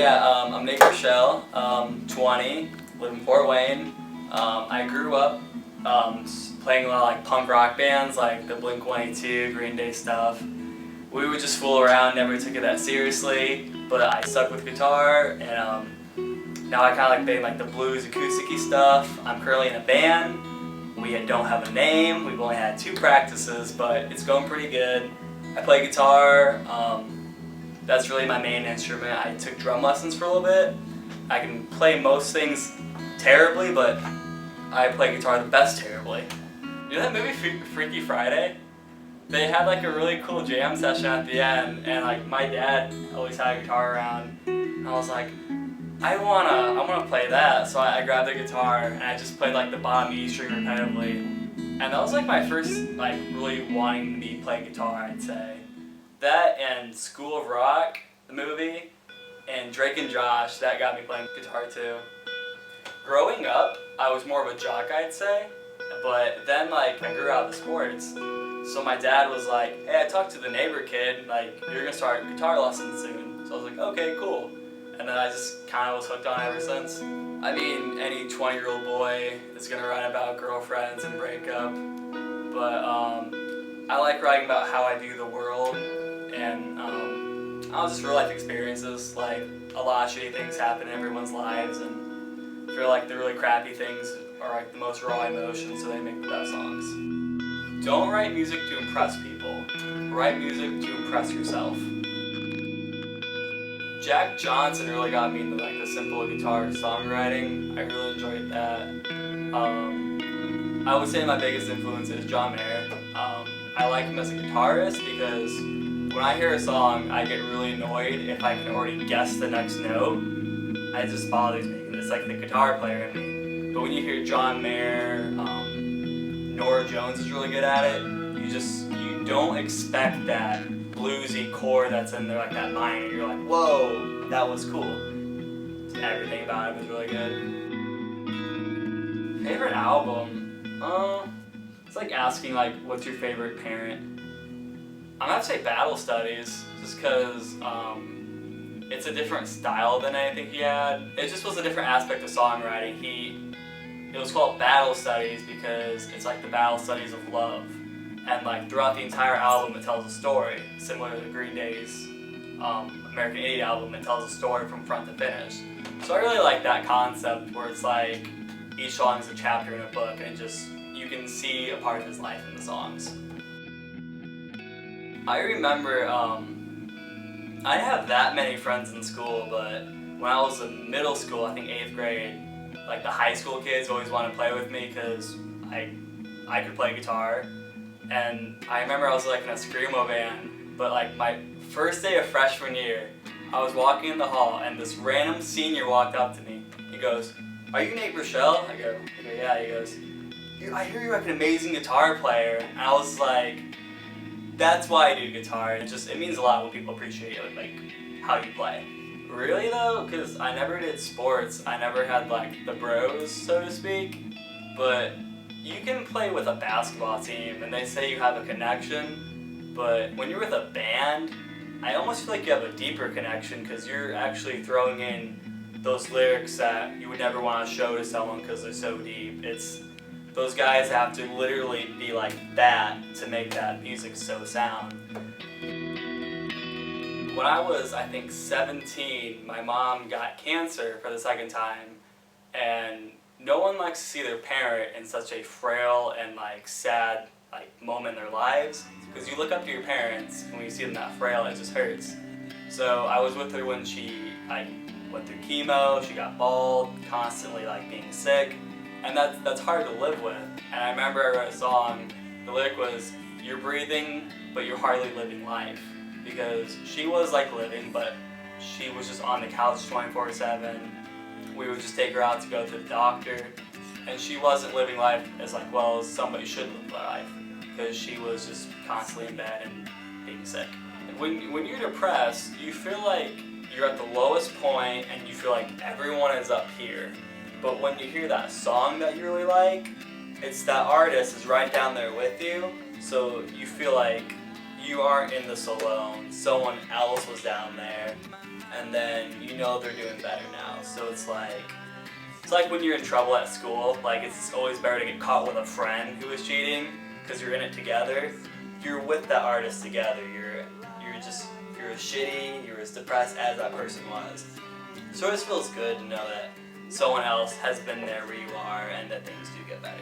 I'm Nate Burchell, 20, live in Fort Wayne. I grew up playing a lot of like punk rock bands like the Blink-182, Green Day stuff. We would just fool around, never took it that seriously, but I stuck with guitar, and now I kind of like playing like the blues acoustic-y stuff. I'm currently in a band. We don't have a name. We've only had 2 practices, but it's going pretty good. I play guitar. That's really my main instrument. I took drum lessons for a little bit. I can play most things terribly, but I play guitar the best terribly. You know that movie Freaky Friday? They had like a really cool jam session at the end, and like my dad always had a guitar around, and I was like, I wanna play that. So I grabbed the guitar and I just played like the bottom E string repetitively, and that was like my first like really wanting to play guitar, I'd say. That and School of Rock, the movie, and Drake and Josh, that got me playing guitar too. Growing up, I was more of a jock, I'd say, but then like I grew out of the sports. So my dad was like, hey, I talked to the neighbor kid, like, you're gonna start guitar lessons soon. So I was like, okay, cool. And then I just kind of was hooked on it ever since. I mean, any 20-year-old boy is gonna write about girlfriends and breakup, but I like writing about how I view the world, and just real life experiences. Like, a lot of shitty things happen in everyone's lives, and I feel like the really crappy things are like the most raw emotions, so they make the best songs. Don't write music to impress people. Write music to impress yourself. Jack Johnson really got me into like the simple guitar songwriting. I really enjoyed that. I would say my biggest influence is John Mayer. I like him as a guitarist because when I hear a song, I get really annoyed if I can already guess the next note. It just bothers me. It's like the guitar player in me. But when you hear John Mayer, Nora Jones is really good at it. You don't expect that bluesy chord that's in there, like that minor. You're like, whoa, that was cool. Everything about it was really good. Favorite album? It's like asking like, what's your favorite parent? I'm gonna say Battle Studies, just because it's a different style than anything he had. It just was a different aspect of songwriting. It was called Battle Studies because it's like the battle studies of love. And like throughout the entire album it tells a story, similar to Green Day's American Idiot album. It tells a story from front to finish. So I really like that concept where it's like each song is a chapter in a book, and just you can see a part of his life in the songs. I remember I didn't have that many friends in school, but when I was in middle school, I think 8th grade, like the high school kids always wanted to play with me because I could play guitar. And I remember I was like in a screamo band, but like my first day of freshman year, I was walking in the hall and this random senior walked up to me. He goes, "Are you Nate Burchell?" I go, "Yeah." He goes, "I hear you're like an amazing guitar player." And I was like, that's why I do guitar. It means a lot when people appreciate like how you play. Really though, because I never did sports. I never had like the bros, so to speak. But you can play with a basketball team and they say you have a connection, but when you're with a band, I almost feel like you have a deeper connection because you're actually throwing in those lyrics that you would never want to show to someone because they're so deep. Those guys have to literally be like that to make that music so sound. When I was, I think, 17, my mom got cancer for the second time, and no one likes to see their parent in such a frail and like sad like moment in their lives, because you look up to your parents and when you see them that frail, it just hurts. So I was with her when she went through chemo. She got bald, constantly like being sick, and that's hard to live with. And I remember I wrote a song. The lyric was, "You're breathing, but you're hardly living life," because she was like living, but she was just on the couch 24/7. We would just take her out to go to the doctor, and she wasn't living life as like well as somebody should live their life, because she was just constantly in bed and being sick. And when you're depressed, you feel like you're at the lowest point and you feel like everyone is up here. But when you hear that song that you really like, it's that artist is right down there with you, so you feel like you aren't in this alone. Someone else was down there. and then you know they're doing better now. So it's like when you're in trouble at school. Like, it's always better to get caught with a friend who is cheating because you're in it together. You're with that artist together. You're as shitty, you're as depressed as that person was. So it just feels good to know that someone else has been there where you are and that things do get better.